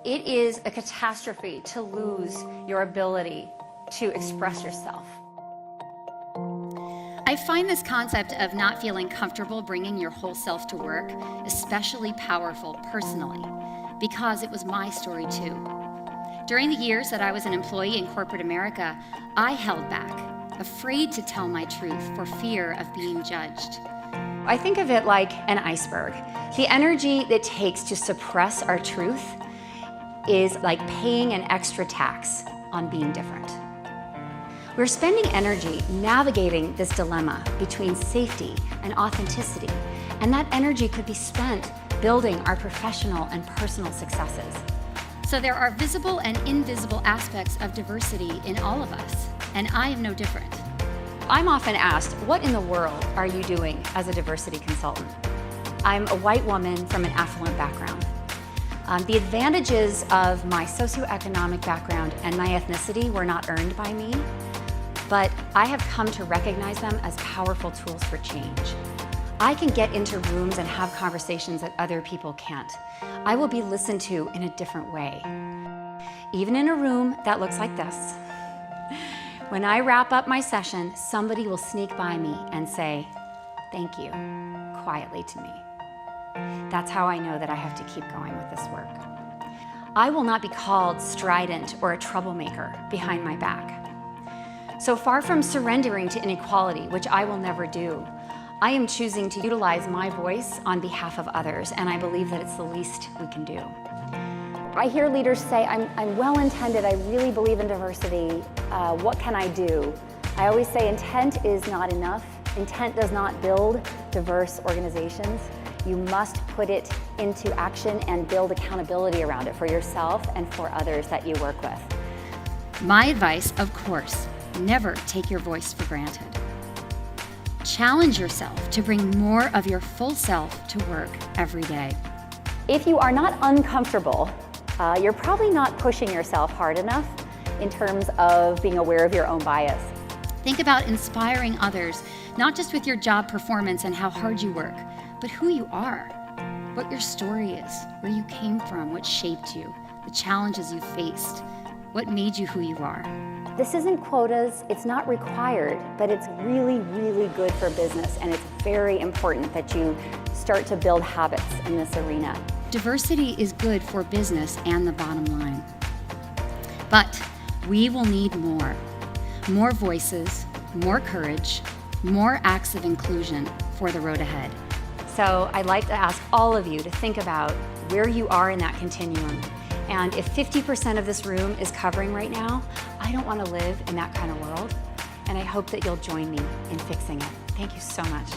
It is a catastrophe to lose your ability to express yourself. I find this concept of not feeling comfortable bringing your whole self to work especially powerful personally, because it was my story too. During the years that I was an employee in corporate America, I held back, afraid to tell my truth for fear of being judged. I think of it like an iceberg. The energy that it takes to suppress our truth is like paying an extra tax on being different. We're spending energy navigating this dilemma between safety and authenticity, and that energy could be spent building our professional and personal successes. So there are visible and invisible aspects of diversity in all of us, and I am no different. I'm often asked, what in the world are you doing as a diversity consultant? I'm a white woman from an affluent background. The advantages of my socioeconomic background and my ethnicity were not earned by me, but I have come to recognize them as powerful tools for change. I can get into rooms and have conversations that other people can't. I will be listened to in a different way. Even in a room that looks like this. When I wrap up my session, somebody will sneak by me and say, "Thank you," quietly to me. That's how I know that I have to keep going with this work. I will not be called strident or a troublemaker behind my back. So far from surrendering to inequality, which I will never do, I am choosing to utilize my voice on behalf of others, and I believe that it's the least we can do. I hear leaders say, I'm well-intended, I really believe in diversity, what can I do? I always say intent is not enough. Intent does not build diverse organizations. You must put it into action and build accountability around it for yourself and for others that you work with. My advice, of course, never take your voice for granted. Challenge yourself to bring more of your full self to work every day. If you are not uncomfortable, you're probably not pushing yourself hard enough in terms of being aware of your own bias. Think about inspiring others, not just with your job performance and how hard you work, but who you are, what your story is, where you came from, what shaped you, the challenges you faced, what made you who you are. This isn't quotas, it's not required, but it's really, really good for business, and it's very important that you start to build habits in this arena. Diversity is good for business and the bottom line. But we will need more. More voices, more courage, more acts of inclusion for the road ahead. So I'd like to ask all of you to think about where you are in that continuum. And if 50% of this room is covering right now, I don't want to live in that kind of world. And I hope that you'll join me in fixing it. Thank you so much.